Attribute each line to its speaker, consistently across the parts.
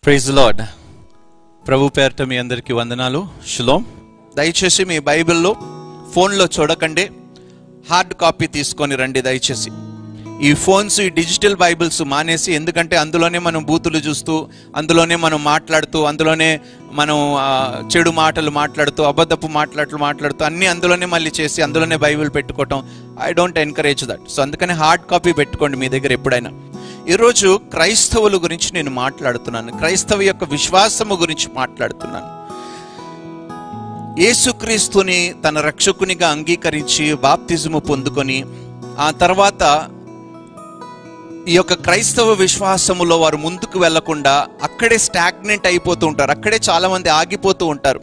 Speaker 1: Praise the lord. ప్రభు పేరిట మీ అందరికీ వందనాలు. షలోమ్. దయచేసి మీ బైబిల్లో ఫోన్లో చూడకండి, హార్డ్ కాపీ తీసుకొని రండి దయచేసి. ఈ ఫోన్స్, ఈ డిజిటల్ బైబిల్స్ మానేసి, ఎందుకంటే అందులోనే మనం బూతులు చూస్తూ, అందులోనే మనం మాట్లాడుతూ, అందులోనే మనం చెడు మాటలు మాట్లాడుతూ, అబద్ధపు మాట్లాడుతూ అన్నీ అందులోనే మళ్ళీ చేసి అందులోనే బైబిల్ పెట్టుకోవటం I don't encourage that. So అందుకని హార్డ్ కాపీ పెట్టుకోండి మీ దగ్గర ఎప్పుడైనా. ఈరోజు క్రైస్తవుల గురించి నేను మాట్లాడుతున్నాను, క్రైస్తవ యొక్క విశ్వాసము గురించి మాట్లాడుతున్నాను. యేసుక్రీస్తుని తన రక్షకునిగా అంగీకరించి బాప్తిజము పొందుకొని ఆ తర్వాత ఈ యొక్క క్రైస్తవ విశ్వాసములో వారు ముందుకు వెళ్లకుండా అక్కడే స్టాగ్నెంట్ అయిపోతూ ఉంటారు. అక్కడే చాలా మంది ఆగిపోతూ ఉంటారు.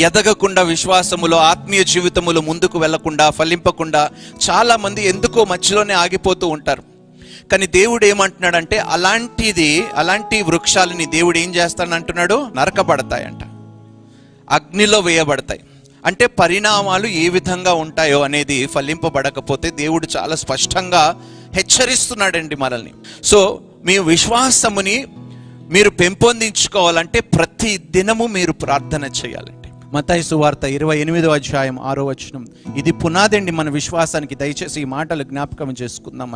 Speaker 1: ఎదగకుండా, విశ్వాసములో, ఆత్మీయ జీవితములో ముందుకు వెళ్లకుండా, ఫలింపకుండా చాలా మంది ఎందుకో మధ్యలోనే ఆగిపోతూ ఉంటారు. కానీ దేవుడు ఏమంటున్నాడంటే, అలాంటి వృక్షాలని దేవుడు ఏం చేస్తానంటున్నాడు? నరకబడతాయంట, అగ్నిలో వేయబడతాయి. అంటే పరిణామాలు ఏ విధంగా ఉంటాయో అనేది ఫలింపబడకపోతే దేవుడు చాలా స్పష్టంగా హెచ్చరిస్తున్నాడండి మనల్ని. సో మీ విశ్వాసముని మీరు పెంపొందించుకోవాలంటే ప్రతి దినము మీరు ప్రార్థన చేయాలండి. మత్తయి సువార్త 28వ అధ్యాయం 6వ వచనం, ఇది పునాదండి మన విశ్వాసానికి. దయచేసి ఈ మాటలు జ్ఞాపకం చేసుకుందాం.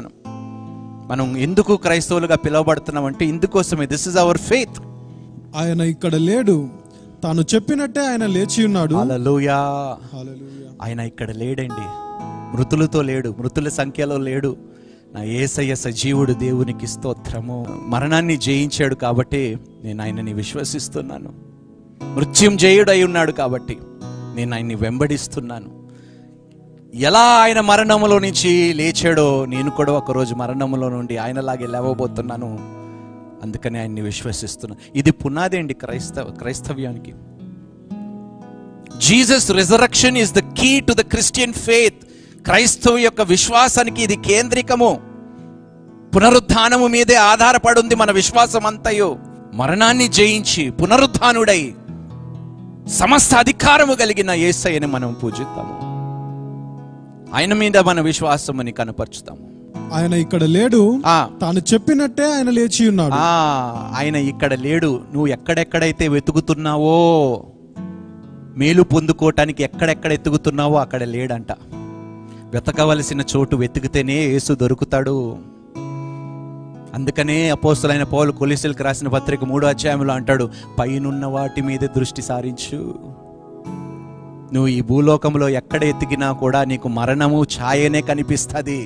Speaker 1: మనం ఎందుకు క్రైస్తవులుగా పిలువబడుతున్నాం అంటే ఇందుకోసమే. This is our faith.
Speaker 2: ఆయన ఇక్కడ లేడు, తాను చెప్పినట్టే ఆయన లేచి ఉన్నాడు.
Speaker 1: హల్లెలూయా.
Speaker 2: హల్లెలూయా.
Speaker 1: ఆయన ఇక్కడ లేడండి, మృతులతో లేడు, మృతుల సంఖ్యలో లేడు. నా యేసయ్య సజీవుడు, దేవునికి స్తోత్రము. మరణాన్ని జయించాడు కాబట్టి నేను ఆయనని విశ్వసిస్తున్నాను. మృత్యుంజయుడై ఉన్నాడు కాబట్టి నేను ఆయన్ని వెంబడిస్తున్నాను. ఎలా ఆయన మరణములో నుంచి లేచాడో నేను కూడా ఒకరోజు మరణములో నుండి ఆయనలాగే లేవబోతున్నాను. అందుకని ఆయన్ని విశ్వసిస్తున్నాను. ఇది పునాది అండి క్రైస్తవ్యానికి. Jesus resurrection is the key to the Christian faith. క్రైస్తవ యొక్క విశ్వాసానికి ఇది కేంద్రికము. పునరుద్ధానము మీదే ఆధారపడి ఉంది మన విశ్వాసం అంతయు. మరణాన్ని జయించి పునరుద్ధానుడై సమస్త అధికారము కలిగిన యేసయ్యని మనం పూజిద్దాము. ఆయన మీద మన విశ్వాసముని కనపరుచుతాము.
Speaker 2: ఆయన ఇక్కడ లేడు, తాను చెప్పినట్టే ఆయన లేచి ఉన్నాడు.
Speaker 1: ఆయన ఇక్కడ లేడు. నువ్వు ఎక్కడెక్కడైతే వెతుకుతున్నావో, మేలు పొందుకోవటానికి ఎక్కడెక్కడ ఎత్తుకుతున్నావో అక్కడ లేడంట. వెతకవలసిన చోటు వెతికితేనే యేసు దొరుకుతాడు. అందుకనే అపోస్తలుడైన పౌలు కొలొస్సీయులకు రాసిన పత్రిక 3వ అధ్యాయంలో అంటాడు, పైనున్న వాటి మీద దృష్టి సారించు. నువ్వు ఈ భూలోకంలో ఎక్కడ ఎతికినా కూడా నీకు మరణము ఛాయనే కనిపిస్తుంది.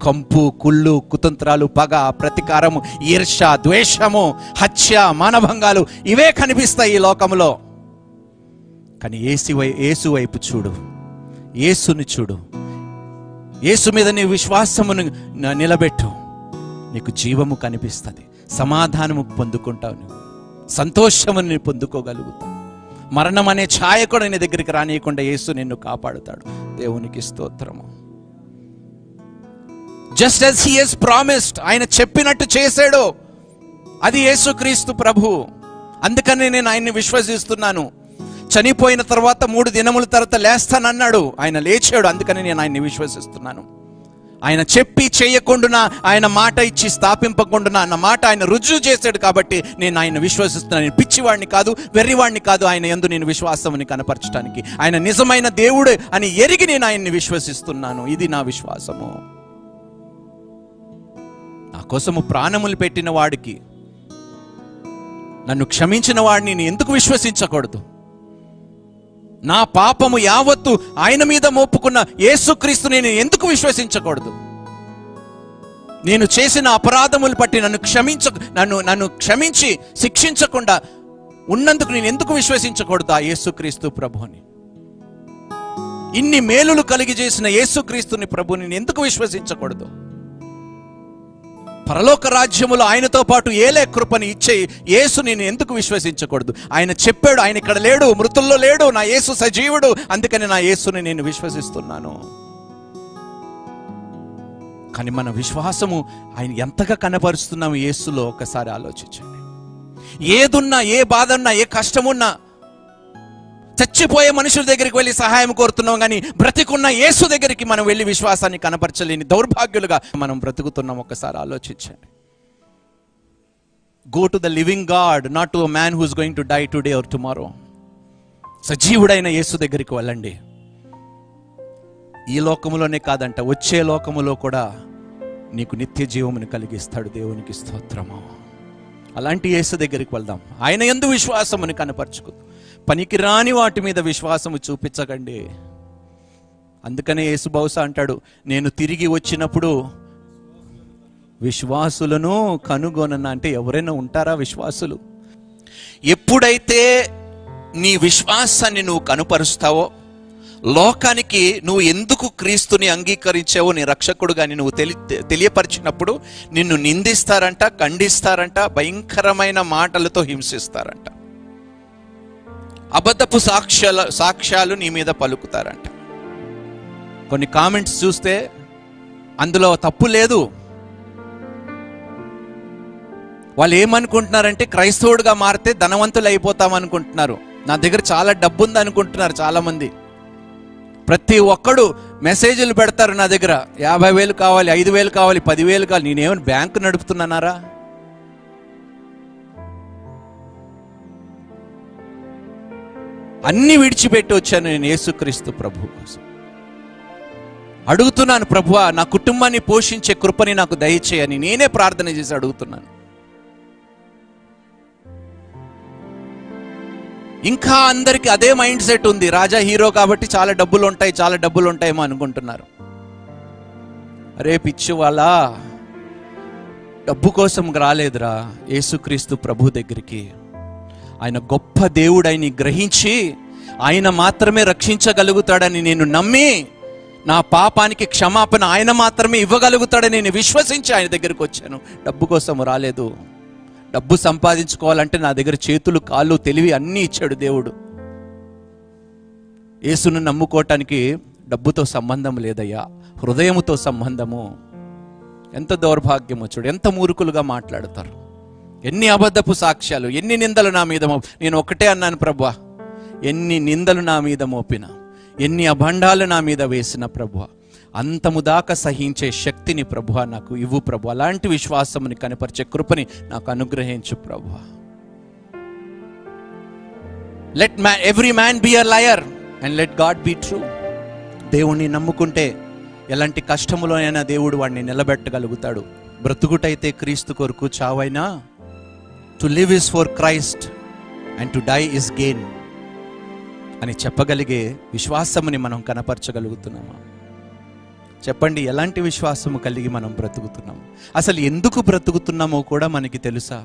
Speaker 1: కంపు, కుళ్ళు, కుతంత్రాలు, పగ, ప్రతీకారము, ఈర్ష్య, ద్వేషము, హత్య, మానభంగాలు ఇవే కనిపిస్తాయి ఈ లోకంలో. కానీ యేసు వైపు చూడు, యేసుని చూడు. యేసు మీద నీ విశ్వాసమును నిలబెట్టు. నీకు జీవము కనిపిస్తుంది, సమాధానము పొందుకుంటావు, నువ్వు సంతోషముని పొందుకోగలుగుతావు. మరణం అనే ఛాయ కూడా నీ దగ్గరికి రానియకుండా యేసు నిన్ను కాపాడుతాడు. దేవునికి స్తోత్రము. Just as he has promised, ఆయన చెప్పినట్టు చేశాడు. అది యేసుక్రీస్తు ప్రభు. అందుకని నేను ఆయన్ని విశ్వసిస్తున్నాను. చనిపోయిన తర్వాత 3 దినముల తర్వాత లేస్తానన్నాడు. ఆయన లేచాడు. అందుకని నేను ఆయన్ని విశ్వసిస్తున్నాను. ఆయన చెప్పి చేయకుండా, ఆయన మాట ఇచ్చి స్థాపింపకుండా అన్న మాట ఆయన రుజువు చేశాడు కాబట్టి నేను ఆయన విశ్వసిస్తున్నాను. నేను పిచ్చివాడిని కాదు, వెర్రివాడిని కాదు. ఆయన యందు నేను విశ్వాసముని కనపరచడానికి, ఆయన నిజమైన దేవుడు అని ఎరిగి నేను ఆయన్ని విశ్వసిస్తున్నాను. ఇది నా విశ్వాసము. నా కోసము ప్రాణములు పెట్టిన వాడికి, నన్ను క్షమించిన వాడిని నేను ఎందుకు విశ్వసించకూడదు? నా పాపము యావత్తు ఆయన మీద మోపుకున్న యేసుక్రీస్తు నేను ఎందుకు విశ్వసించకూడదు? నేను చేసిన అపరాధములు బట్టి నన్ను క్షమించి శిక్షించకుండా ఉన్నందుకు నేను ఎందుకు విశ్వసించకూడదు ఆ యేసుక్రీస్తు ప్రభుని? ఇన్ని మేలులు కలిగి చేసిన యేసుక్రీస్తుని ప్రభుని నేను ఎందుకు విశ్వసించకూడదు? పరలోక రాజ్యములో ఆయనతో పాటు ఏలే కృపని ఇచ్చే యేసు నేను ఎందుకు విశ్వసించకూడదు? ఆయన చెప్పాడు, ఆయన ఇక్కడ లేడు, మృతుల్లో లేడు, నా యేసు సజీవుడు. అందుకని నా యేసుని నేను విశ్వసిస్తున్నాను. కానీ మన విశ్వాసము ఆయన ఎంతగా కనపరుస్తున్నాము యేసులో ఒకసారి ఆలోచించండి. ఏదున్నా, ఏ బాధ ఉన్నా, ఏ కష్టమున్నా, చచ్చిపోయే మనుషుల దగ్గరికి వెళ్ళి సహాయం కోరుతున్నాం, కానీ బ్రతికున్న యేసు దగ్గరికి మనం వెళ్ళి విశ్వాసాన్ని కనపరచలేని దౌర్భాగ్యులుగా మనం బ్రతుకుతున్నాం. ఒక్కసారి ఆలోచించండి. Go to the living God, not to a man who is going to die today or tomorrow. సజీవుడైన యేసు దగ్గరికి వెళ్ళండి. ఈ లోకములోనే కాదంట, వచ్చే లోకములో కూడా నీకు నిత్య జీవమును కలిగిస్తాడు. దేవునికి స్తోత్రము. అలాంటి యేసు దగ్గరికి వెళ్దాం. ఆయన యందు విశ్వాసముని కనపరచుకు, పనికిరాని వాటి మీద విశ్వాసము చూపించకండి. అందుకనే యేసు బహుశా అంటాడు, నేను తిరిగి వచ్చినప్పుడు విశ్వాసులను కనుగొనను. అంటే ఎవరైనా ఉంటారా విశ్వాసులు? ఎప్పుడైతే నీ విశ్వాసాన్ని నువ్వు కనుపరుస్తావో, లోకానికి నువ్వు ఎందుకు క్రీస్తుని అంగీకరించావో నీ రక్షకుడుగా నువ్వు తెలియపరిచినప్పుడు నిన్ను నిందిస్తారంట, ఖండిస్తారంట, భయంకరమైన మాటలతో హింసిస్తారంట, అబద్ధపు సాక్ష్యాలు నీ మీద పలుకుతారంట. కొన్ని కామెంట్స్ చూస్తే అందులో తప్పు లేదు. వాళ్ళు ఏమనుకుంటున్నారంటే క్రైస్తవుడిగా మారితే ధనవంతులు అయిపోతాం అనుకుంటున్నారు. నా దగ్గర చాలా డబ్బు ఉంది అనుకుంటున్నారు చాలా మంది. ప్రతి ఒక్కడు మెసేజ్లు పెడతారు నా దగ్గర, 50,000 కావాలి, 5,000 కావాలి, 10,000 కావాలి. నేనేమైనా బ్యాంకు నడుపుతున్నానారా? అన్ని విడిచిపెట్టి వచ్చాను నేను యేసుక్రీస్తు ప్రభు కోసం. అడుగుతున్నాను, ప్రభువా నా కుటుంబాన్ని పోషించే కృపని నాకు దయచేయని నేనే ప్రార్థన చేసి అడుగుతున్నాను. ఇంకా అందరికి అదే మైండ్ సెట్ ఉంది. రాజా హీరో కాబట్టి చాలా డబ్బులు ఉంటాయి, చాలా డబ్బులు ఉంటాయేమో అనుకుంటున్నారు. అరే పిచ్చి వాళ్ళ, డబ్బు కోసం రాలేదురా యేసుక్రీస్తు ప్రభు దగ్గరికి. ఆయన గొప్ప దేవుడని గ్రహించి ఆయన మాత్రమే రక్షించగలుగుతాడని నేను నమ్మి, నా పాపానికి క్షమాపణ ఆయన మాత్రమే ఇవ్వగలుగుతాడని నేను విశ్వసించి ఆయన దగ్గరికి వచ్చాను. డబ్బు కోసం రాలేదు. డబ్బు సంపాదించుకోవాలంటే నా దగ్గర చేతులు, కాళ్ళు, తెలివి అన్నీ ఇచ్చాడు దేవుడు. యేసును నమ్ముకోవటానికి డబ్బుతో సంబంధం లేదయ్యా, హృదయముతో సంబంధము. ఎంత దౌర్భాగ్యమో చూడు, ఎంత మూర్ఖులుగా మాట్లాడతారు. ఎన్ని అబద్ధపు సాక్ష్యాలు, ఎన్ని నిందలు నా మీద నేను ఒకటే అన్నాను ప్రభువా, ఎన్ని నిందలు నా మీద మోపిన, ఎన్ని అభండాలు నా మీద వేసిన ప్రభువా, అంతము దాకా సహించే శక్తిని ప్రభువా నాకు ఇవ్వు ప్రభు. అలాంటి విశ్వాసముని కనపరిచే కృపని నాకు అనుగ్రహించు ప్రభువా. Let every man be a liar and let God be true. దేవుణ్ణి నమ్ముకుంటే ఎలాంటి కష్టములోనైనా దేవుడు వాడిని నిలబెట్టగలుగుతాడు. బ్రతుకుటైతే క్రీస్తు కొరకు, చావైనా to live is for Christ and to die is gain అని చెప్పగలిగే విశ్వాసముని మనం కనపరచగలుగుతున్నామా? చెప్పండి, ఎలాంటి విశ్వాసము కలిగి మనం బ్రతుకుతున్నాము? అసలు ఎందుకు బ్రతుకుతున్నామో కూడా మనకి తెలుసా?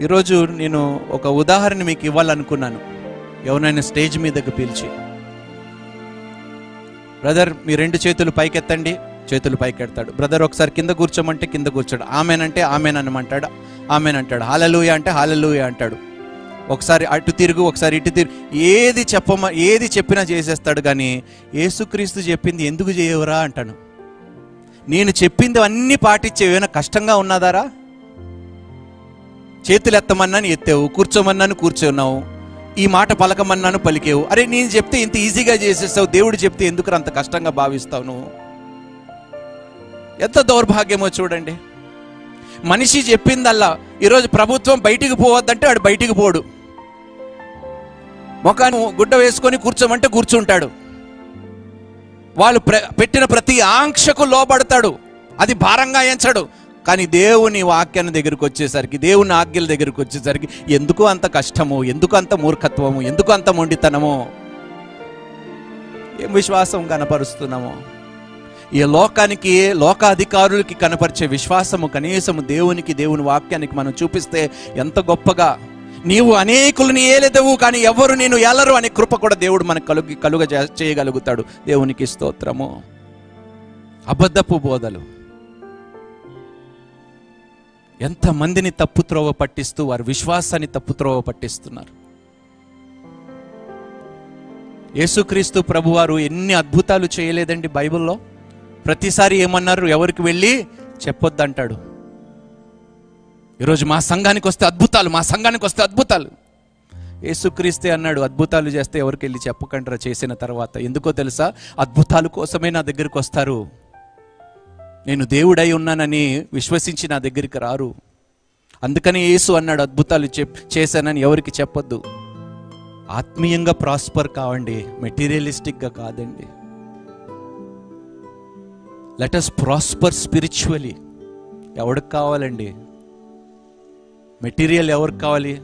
Speaker 1: ఈరోజు నేను ఒక ఉదాహరణ మీకు ఇవ్వాలనుకున్నాను. ఎవరైనా స్టేజ్ మీదకి పిలిచి, బ్రదర్ మీ 2 చేతులు పైకెత్తండి, చేతులు పైకెడతాడు. బ్రదర్ ఒకసారి కింద కూర్చోమంటే కింద కూర్చోడు. ఆమెన్ అంటే ఆమెన్ అనమంటాడు, ఆమెన్ అంటాడు. హల్లెలూయా అంటే హల్లెలూయా అంటాడు. ఒకసారి అటు తిరుగు, ఒకసారి ఇటు తిరుగు, ఏది చెప్పినా చేసేస్తాడు. కానీ యేసుక్రీస్తు చెప్పింది ఎందుకు చేయవురా అంటాను. నేను చెప్పింది అన్నీ పాటించే ఏమైనా కష్టంగా ఉన్నదారా? చేతులు ఎత్తమన్నాను ఎత్తావు, కూర్చోమన్నాను కూర్చున్నావు, ఈ మాట పలకమన్నాను పలికేవు. అరే నేను చెప్తే ఇంత ఈజీగా చేసేస్తావు, దేవుడు చెప్తే ఎందుకు అంత కష్టంగా భావిస్తావు నువ్వు? ఎంత దౌర్భాగ్యమో చూడండి. మనిషి చెప్పిందల్లా, ఈరోజు ప్రభుత్వం బయటికి పోవద్దంటే వాడు బయటికి పోడు, ముఖాన్ని గుడ్డ వేసుకొని కూర్చోమంటే కూర్చుంటాడు. వాళ్ళు పెట్టిన ప్రతి ఆంక్షకు లోబడతాడు, అది భారంగా ఎంచడు. కానీ దేవుని వాక్యాన్ని దగ్గరికి వచ్చేసరికి, దేవుని ఆజ్ఞల దగ్గరికి వచ్చేసరికి ఎందుకు అంత కష్టము, ఎందుకు అంత మూర్ఖత్వము, ఎందుకు అంత మొండితనము? ఏం విశ్వాసం కనపరుస్తున్నామో? ఈ లోకానికి, లోకాధికారులకి కనపరిచే విశ్వాసము కనీసము దేవునికి, దేవుని వాక్యానికి మనం చూపిస్తే ఎంత గొప్పగా. నీవు అనేకులను ఏలెదవు కానీ ఎవరు నేను ఏలరు అనే కృప కూడా దేవుడు మనకు కలుగ చేయగలుగుతాడు. దేవునికి స్తోత్రము. అబద్ధపు బోధలు ఎంతమందిని తప్పుత్రోవ పట్టిస్తూ వారి విశ్వాసాన్ని తప్పుత్రోవ పట్టిస్తున్నారు. యేసుక్రీస్తు ప్రభువారు ఎన్ని అద్భుతాలు చేయలేదండి బైబిల్లో? ప్రతిసారి ఏమన్నారు? ఎవరికి వెళ్ళి చెప్పొద్దంటాడు. ఈరోజు మా సంఘానికి వస్తే అద్భుతాలు, మా సంఘానికి వస్తే అద్భుతాలు. యేసుక్రీస్తే అన్నాడు, అద్భుతాలు చేస్తే ఎవరికి వెళ్ళి చెప్పకంటారా చేసిన తర్వాత? ఎందుకో తెలుసా? అద్భుతాల కోసమే నా దగ్గరికి వస్తారు. నేను దేవుడై ఉన్నానని విశ్వసించి నా దగ్గరికి రారు. అందుకని యేసు అన్నాడు, అద్భుతాలు చేశానని ఎవరికి చెప్పొద్దు. ఆత్మీయంగా ప్రాస్పర్ కావండి, మెటీరియలిస్టిక్గా కాదండి. Let us prosper spiritually. ఎవరికి కావాలండి మెటీరియల్? ఎవరికి కావాలి?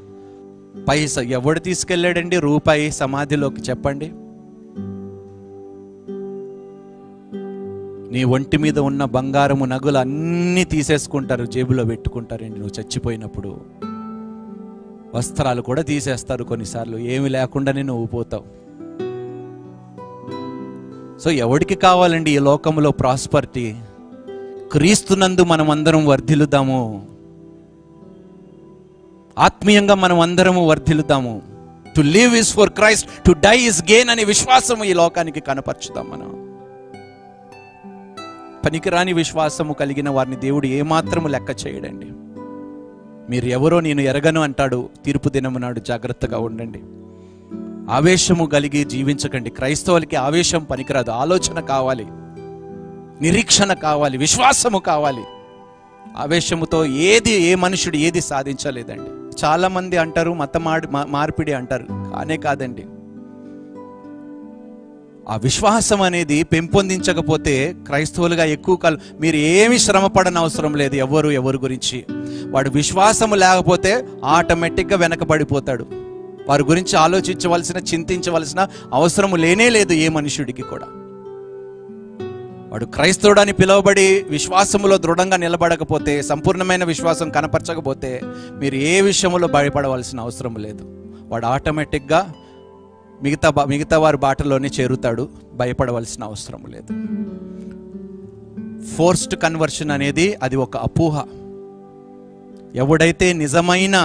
Speaker 1: పైసా ఎవడు తీసుకెళ్ళాడండి రూపాయి సమాధిలోకి? చెప్పండి. నీ ఒంటి మీద ఉన్న బంగారము నగులు అన్నీ తీసేసుకుంటారు, జేబులో పెట్టుకుంటారండి. నువ్వు చచ్చిపోయినప్పుడు వస్త్రాలు కూడా తీసేస్తారు కొన్నిసార్లు. ఏమి లేకుండానే నువ్వు పోతావు. సో ఎవడికి కావాలండి ఈ లోకంలో ప్రాస్పరిటీ? క్రీస్తునందు మనం అందరం వర్ధిల్లుదాము, ఆత్మీయంగా మనం అందరము వర్ధిల్లుదాము. To live is for Christ, to die is gain అనే విశ్వాసము ఈ లోకానికి కనపరచుదాం. మనం పనికిరాని విశ్వాసము కలిగిన వారిని దేవుడు ఏమాత్రము లెక్క చేయడండి. మీరు ఎవరో నేను ఎరగను అంటాడు తీర్పు దినము నాడు. జాగ్రత్తగా ఉండండి. ఆవేశము కలిగి జీవించకండి. క్రైస్తవులకి ఆవేశం పనికిరాదు. ఆలోచన కావాలి, నిరీక్షణ కావాలి, విశ్వాసము కావాలి. ఆవేశముతో ఏ మనుషుడు ఏది సాధించలేదండి. చాలా మంది అంటారు మత మార్పిడి అంటారు, కానే కాదండి. ఆ విశ్వాసం అనేది పెంపొందించకపోతే క్రైస్తవులుగా ఎక్కువ కాలం మీరు ఏమి శ్రమ పడని అవసరం లేదు. ఎవరు గురించి వాడు విశ్వాసము లేకపోతే ఆటోమేటిక్గా వెనకబడిపోతాడు. వారి గురించి ఆలోచించవలసిన, చింతించవలసిన అవసరం లేనే లేదు ఏ మనుషుడికి కూడా. వాడు క్రైస్తవుడు అని పిలువబడి విశ్వాసములో దృఢంగా నిలబడకపోతే, సంపూర్ణమైన విశ్వాసం కనపరచకపోతే మీరు ఏ విషయంలో భయపడవలసిన అవసరం లేదు. వాడు ఆటోమేటిక్గా మిగతా వారి బాటలోనే చేరుతాడు. భయపడవలసిన అవసరం లేదు. ఫోర్స్డ్ కన్వర్షన్ అనేది అది ఒక అపోహ. ఎవడైతే నిజమైన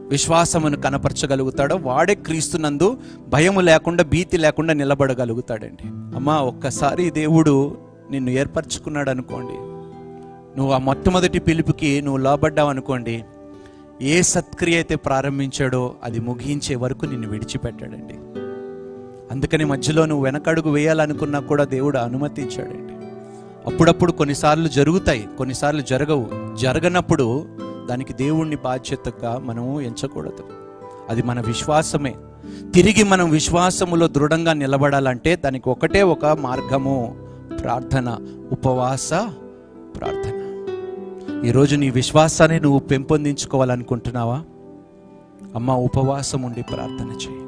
Speaker 1: విశ్వాసమును కనపరచగలుగుతాడో వాడే క్రీస్తునందు భయము లేకుండా, భీతి లేకుండా నిలబడగలుగుతాడండి. అమ్మా, ఒక్కసారి దేవుడు నిన్ను ఏర్పరచుకున్నాడు అనుకోండి, నువ్వు ఆ మొట్టమొదటి పిలుపుకి నువ్వు లోబడ్డావు అనుకోండి, ఏ సత్క్రియ అయితే ప్రారంభించాడో అది ముగించే వరకు నిన్ను విడిచిపెట్టాడండి. అందుకని మధ్యలో నువ్వు వెనకడుగు వేయాలనుకున్నా కూడా దేవుడు అనుమతించాడండి. అప్పుడప్పుడు కొన్నిసార్లు జరుగుతాయి, కొన్నిసార్లు జరగవు. జరగనప్పుడు దానికి దేవుణ్ణి బాధ్యతగా మనము ఎంచకూడదు. అది మన విశ్వాసమే. తిరిగి మనం విశ్వాసములో దృఢంగా నిలబడాలంటే దానికి ఒకటే ఒక మార్గము, ప్రార్థన, ఉపవాస ప్రార్థన. ఈరోజు నీ విశ్వాసాన్ని నువ్వు పెంపొందించుకోవాలనుకుంటున్నావా? అమ్మ, ఉపవాసం ఉండి ప్రార్థన చేయి.